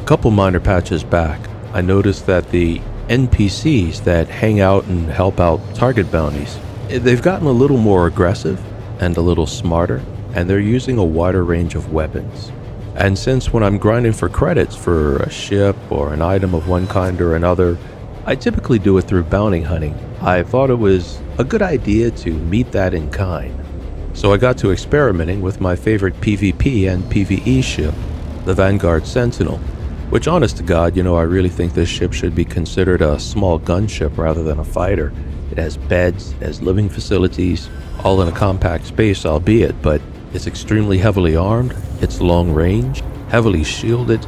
couple minor patches back, I noticed that the NPCs that hang out and help out target bounties, they've gotten a little more aggressive and a little smarter, and they're using a wider range of weapons. And since when I'm grinding for credits for a ship or an item of one kind or another, I typically do it through bounty hunting, I thought it was a good idea to meet that in kind. So I got to experimenting with my favorite PvP and PvE ship, the Vanguard Sentinel, which honest to God, I really think this ship should be considered a small gunship rather than a fighter. It has beds, it has living facilities, all in a compact space albeit, but it's extremely heavily armed, it's long range, heavily shielded,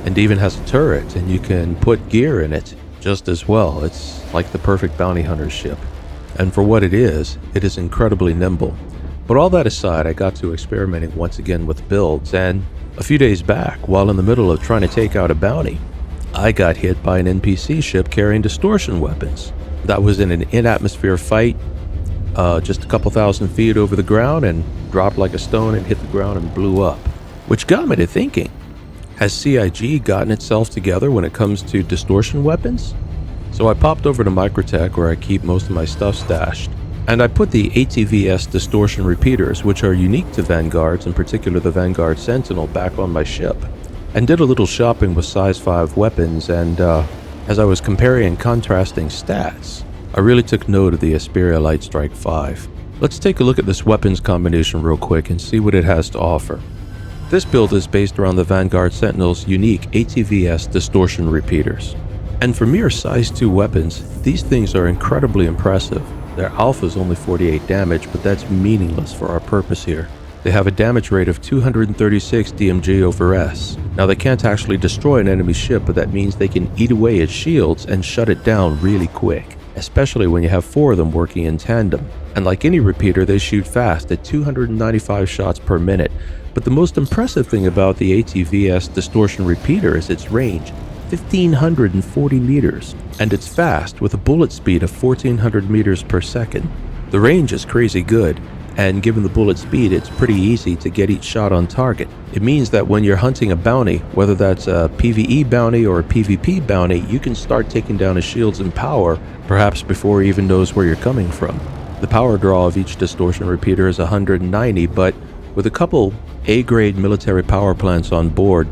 and even has a turret, and you can put gear in it just as well. It's like the perfect bounty hunter ship. And for what it is incredibly nimble. But all that aside, I got to experimenting once again with builds, and a few days back, while in the middle of trying to take out a bounty, I got hit by an NPC ship carrying distortion weapons. That was in an in-atmosphere fight, just a couple thousand feet over the ground, and dropped like a stone and hit the ground and blew up. Which got me to thinking, has CIG gotten itself together when it comes to distortion weapons? So I popped over to Microtech, where I keep most of my stuff stashed, and I put the ATVS distortion repeaters, which are unique to Vanguards, in particular the Vanguard Sentinel, back on my ship, and did a little shopping with size 5 weapons, and as I was comparing and contrasting stats, I really took note of the Asperia Lightstrike 5. Let's take a look at this weapons combination real quick and see what it has to offer. This build is based around the Vanguard Sentinel's unique ATVS distortion repeaters. And for mere size 2 weapons, these things are incredibly impressive. Their alpha is only 48 damage, but that's meaningless for our purpose here. They have a damage rate of 236 DMG over S. Now they can't actually destroy an enemy ship, but that means they can eat away its shields and shut it down really quick, especially when you have 4 of them working in tandem. And like any repeater, they shoot fast at 295 shots per minute. But the most impressive thing about the ATVS distortion repeater is its range, 1,540 meters, and it's fast with a bullet speed of 1,400 meters per second. The range is crazy good, and given the bullet speed, it's pretty easy to get each shot on target. It means that when you're hunting a bounty, whether that's a PvE bounty or a PvP bounty, you can start taking down his shields and power, perhaps before he even knows where you're coming from. The power draw of each distortion repeater is 190, but with a couple A-grade military power plants on board,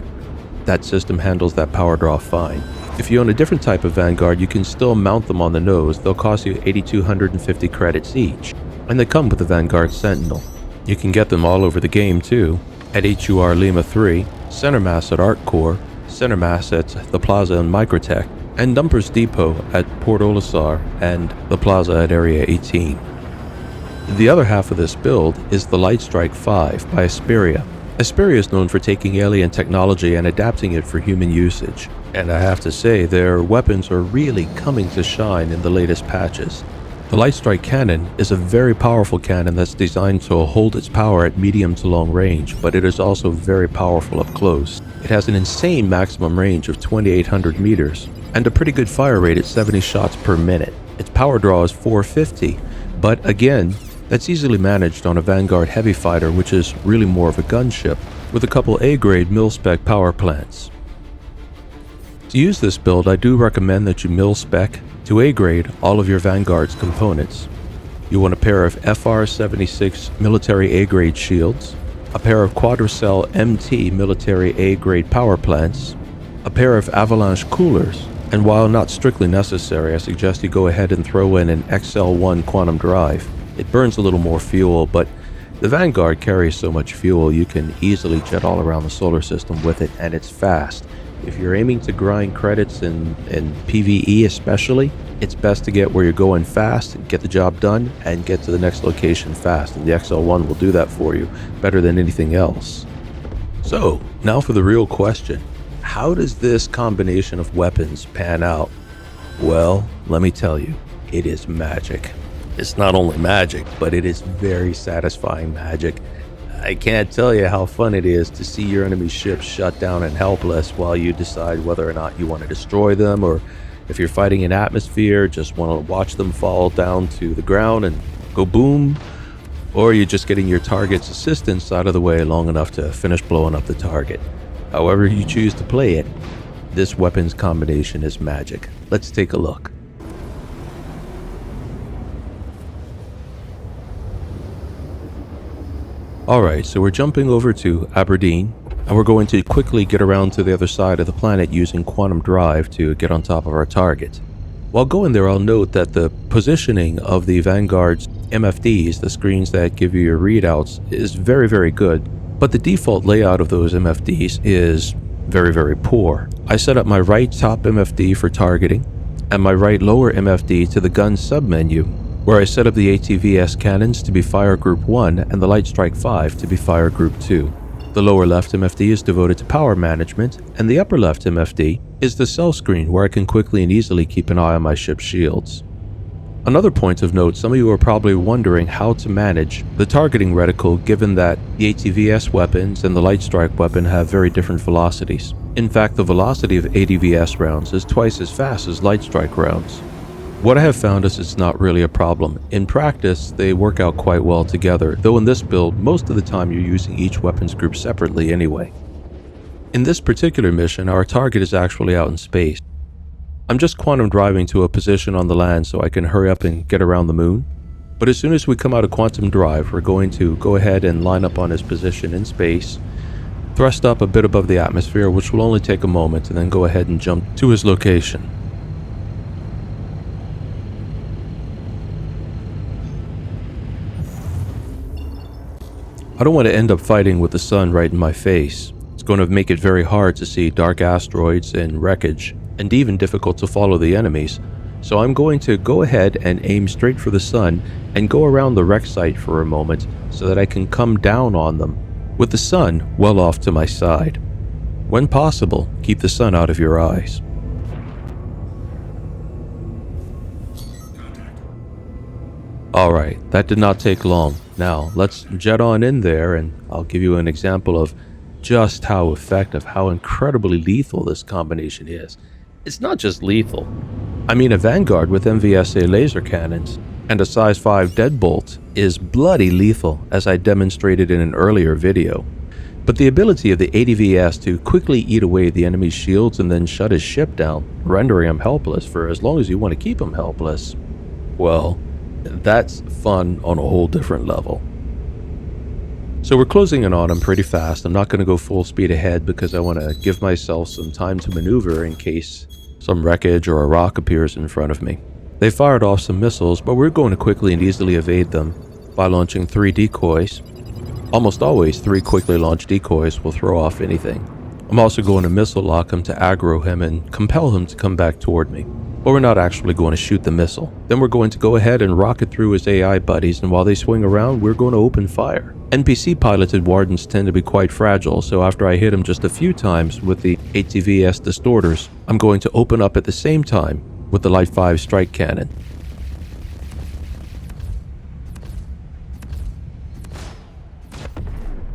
that system handles that power draw fine. If you own a different type of Vanguard, you can still mount them on the nose. They'll cost you 8,250 credits each, and they come with the Vanguard Sentinel. You can get them all over the game too, at HUR Lima 3, Center Mass at Art Corps, Center Mass at the Plaza in Microtech, and Dumpers Depot at Port Olisar and the Plaza at Area 18. The other half of this build is the Lightstrike 5 by Asperia. Asperia is known for taking alien technology and adapting it for human usage, and I have to say their weapons are really coming to shine in the latest patches. The Lightstrike cannon is a very powerful cannon that's designed to hold its power at medium to long range, but it is also very powerful up close. It has an insane maximum range of 2,800 meters, and a pretty good fire rate at 70 shots per minute. Its power draw is 450, but again, that's easily managed on a Vanguard heavy fighter, which is really more of a gunship, with a couple A-grade mil-spec power plants. To use this build, I do recommend that you mil-spec to A-grade all of your Vanguard's components. You want a pair of FR-76 military A-grade shields, a pair of Quadracell MT military A-grade power plants, a pair of Avalanche coolers, and while not strictly necessary, I suggest you go ahead and throw in an XL1 quantum drive. It burns a little more fuel, but the Vanguard carries so much fuel you can easily jet all around the solar system with it, and it's fast. If you're aiming to grind credits in PvE especially, it's best to get where you're going fast, get the job done, and get to the next location fast, and the XL1 will do that for you better than anything else. So, now for the real question. How does this combination of weapons pan out? Well, let me tell you, it is magic. It's not only magic, but it is very satisfying magic. I can't tell you how fun it is to see your enemy's ships shut down and helpless while you decide whether or not you want to destroy them, or if you're fighting in atmosphere, just want to watch them fall down to the ground and go boom, or you're just getting your target's assistance out of the way long enough to finish blowing up the target. However you choose to play it, This weapons combination is magic. Let's take a look. Alright, so we're jumping over to Aberdeen, and we're going to quickly get around to the other side of the planet using quantum drive to get on top of our target. While going there, I'll note that the positioning of the Vanguard's MFDs, the screens that give you your readouts, is very, very good, but the default layout of those MFDs is very, very poor. I set up my right top MFD for targeting, and my right lower MFD to the gun submenu, where I set up the ATVS cannons to be Fire Group 1 and the Light Strike 5 to be Fire Group 2. The lower left MFD is devoted to power management, and the upper left MFD is the cell screen where I can quickly and easily keep an eye on my ship's shields. Another point of note, some of you are probably wondering how to manage the targeting reticle given that the ATVS weapons and the Light Strike weapon have very different velocities. In fact, the velocity of ATVS rounds is twice as fast as Light Strike rounds. What I have found is it's not really a problem. In practice, they work out quite well together, though in this build, most of the time you're using each weapons group separately anyway. In this particular mission, our target is actually out in space. I'm just quantum driving to a position on the land so I can hurry up and get around the moon. But as soon as we come out of quantum drive, we're going to go ahead and line up on his position in space, thrust up a bit above the atmosphere, which will only take a moment, and then go ahead and jump to his location. I don't want to end up fighting with the sun right in my face. It's going to make it very hard to see dark asteroids and wreckage, and even difficult to follow the enemies. So I'm going to go ahead and aim straight for the sun and go around the wreck site for a moment so that I can come down on them, with the sun well off to my side. When possible, keep the sun out of your eyes. Alright, that did not take long. Now, let's jet on in there and I'll give you an example of just how effective, how incredibly lethal this combination is. It's not just lethal. I mean, a Vanguard with MVSA laser cannons and a size 5 deadbolt is bloody lethal, as I demonstrated in an earlier video. But the ability of the ATVS to quickly eat away the enemy's shields and then shut his ship down, rendering him helpless for as long as you want to keep him helpless, well, that's fun on a whole different level. So we're closing in on him pretty fast. I'm not going to go full speed ahead because I want to give myself some time to maneuver in case some wreckage or a rock appears in front of me. They fired off some missiles, but we're going to quickly and easily evade them by launching 3 decoys. Almost always 3 quickly launched decoys will throw off anything. I'm also going to missile lock him to aggro him and compel him to come back toward me. But we're not actually going to shoot the missile. Then we're going to go ahead and rocket through his AI buddies, and while they swing around, we're going to open fire. NPC-piloted Wardens tend to be quite fragile, so after I hit him just a few times with the ATVS distorters, I'm going to open up at the same time with the Light 5 strike cannon.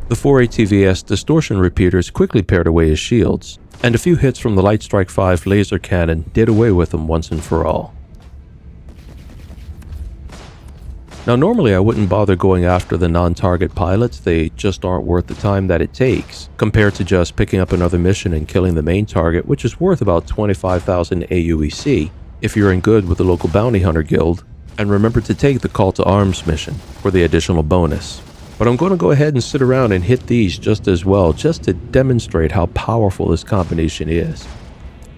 The 4 ATVS distortion repeaters quickly pared away his shields, and a few hits from the Light Strike 5 laser cannon did away with him once and for all. Now normally I wouldn't bother going after the non-target pilots, they just aren't worth the time that it takes, compared to just picking up another mission and killing the main target, which is worth about 25,000 AUEC if you're in good with the local bounty hunter guild, and remember to take the call to arms mission for the additional bonus. But I'm going to go ahead and sit around and hit these just as well, just to demonstrate how powerful this combination is.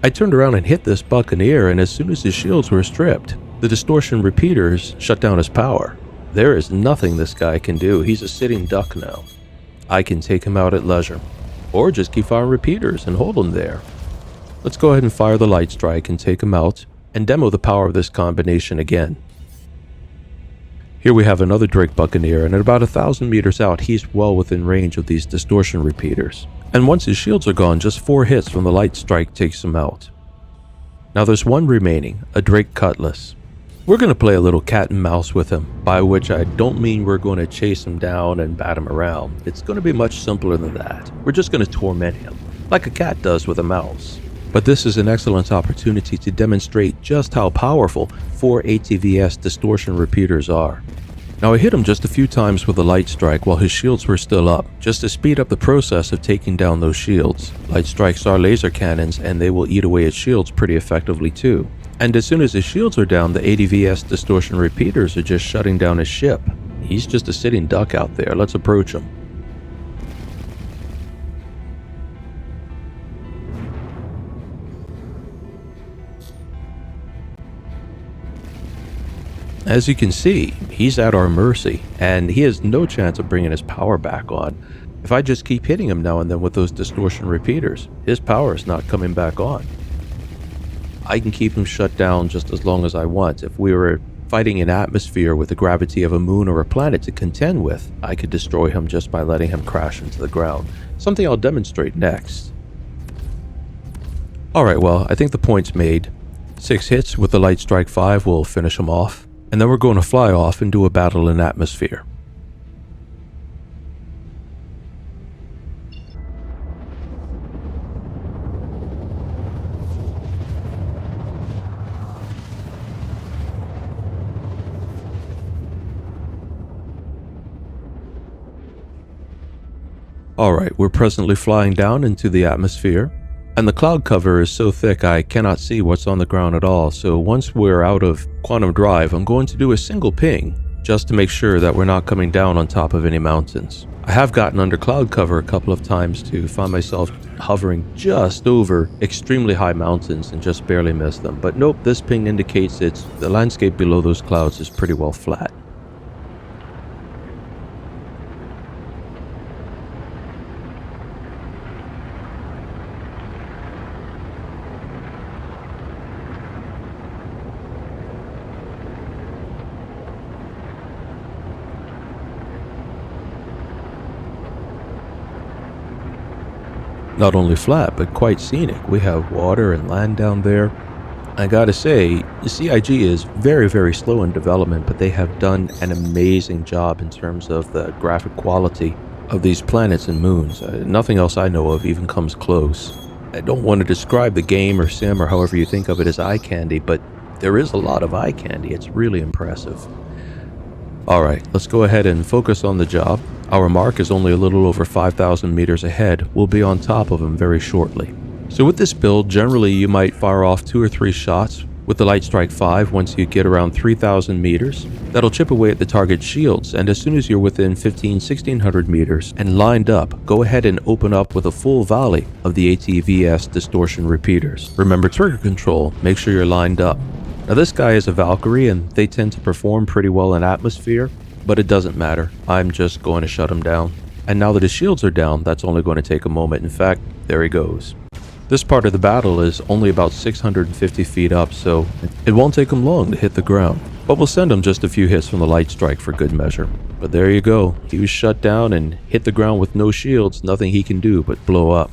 I turned around and hit this Buccaneer, and as soon as his shields were stripped, the distortion repeaters shut down his power. There is nothing this guy can do. He's a sitting duck now. I can take him out at leisure, or just keep firing repeaters and hold him there. Let's go ahead and fire the Light Strike and take him out, and demo the power of this combination again. Here we have another Drake Buccaneer, and at about 1,000 meters out, he's well within range of these distortion repeaters. And once his shields are gone, just 4 hits from the Light Strike takes him out. Now there's one remaining, a Drake Cutlass. We're going to play a little cat and mouse with him, by which I don't mean we're going to chase him down and bat him around. It's going to be much simpler than that. We're just going to torment him, like a cat does with a mouse. But this is an excellent opportunity to demonstrate just how powerful 4 ATVS distortion repeaters are. Now I hit him just a few times with a light strike while his shields were still up, just to speed up the process of taking down those shields. Light strikes are laser cannons and they will eat away at shields pretty effectively too. And as soon as his shields are down, the ADVS distortion repeaters are just shutting down his ship. He's just a sitting duck out there. Let's approach him. As you can see, he's at our mercy, and he has no chance of bringing his power back on. If I just keep hitting him now and then with those distortion repeaters, his power is not coming back on. I can keep him shut down just as long as I want. If we were fighting an atmosphere with the gravity of a moon or a planet to contend with, I could destroy him just by letting him crash into the ground. Something I'll demonstrate next. Alright, well, I think the point's made. 6 hits with the Light Strike 5 will finish him off. And then we're going to fly off and do a battle in atmosphere. Alright, we're presently flying down into the atmosphere. And the cloud cover is so thick I cannot see what's on the ground at all, so once we're out of quantum drive, I'm going to do a single ping, just to make sure that we're not coming down on top of any mountains. I have gotten under cloud cover a couple of times to find myself hovering just over extremely high mountains and just barely miss them, but nope, this ping indicates the landscape below those clouds is pretty well flat. Not only flat, but quite scenic. We have water and land down there. I gotta say, CIG is very, very slow in development, but they have done an amazing job in terms of the graphic quality of these planets and moons. Nothing else I know of even comes close. I don't want to describe the game or sim or however you think of it as eye candy, but there is a lot of eye candy. It's really impressive. Alright, let's go ahead and focus on the job. Our mark is only a little over 5,000 meters ahead. We'll be on top of him very shortly. So with this build, generally you might fire off 2 or 3 shots with the Light Strike 5 once you get around 3,000 meters. That'll chip away at the target shields, and as soon as you're within 1,600 meters and lined up, go ahead and open up with a full volley of the ATVS distortion repeaters. Remember trigger control, make sure you're lined up. Now this guy is a Valkyrie and they tend to perform pretty well in atmosphere, but it doesn't matter. I'm just going to shut him down. And now that his shields are down, that's only going to take a moment. In fact, there he goes. This part of the battle is only about 650 feet up, so it won't take him long to hit the ground. But we'll send him just a few hits from the light strike for good measure. But there you go. He was shut down and hit the ground with no shields, nothing he can do but blow up.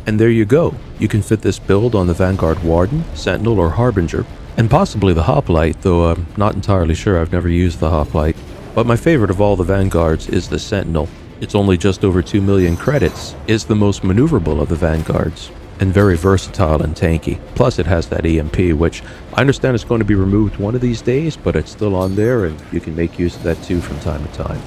And there you go. You can fit this build on the Vanguard Warden, Sentinel, or Harbinger, and possibly the Hoplite, though I'm not entirely sure. I've never used the Hoplite. But my favorite of all the Vanguards is the Sentinel. It's only just over 2 million credits, is the most maneuverable of the Vanguards, and very versatile and tanky. Plus it has that EMP, which I understand is going to be removed one of these days, but it's still on there and you can make use of that too from time to time.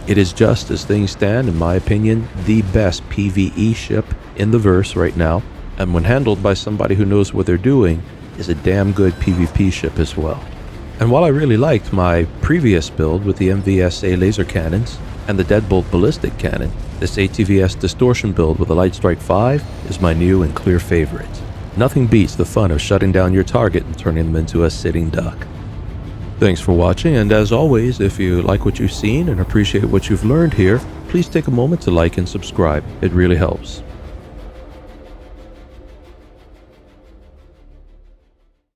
It is just, as things stand, in my opinion, the best PvE ship in the verse right now, and when handled by somebody who knows what they're doing, is a damn good PvP ship as well. And while I really liked my previous build with the MVSA laser cannons and the Deadbolt ballistic cannon, this ATVS distortion build with the Light Strike 5 is my new and clear favorite. Nothing beats the fun of shutting down your target and turning them into a sitting duck. Thanks for watching, and as always, if you like what you've seen and appreciate what you've learned here, please take a moment to like and subscribe. It really helps.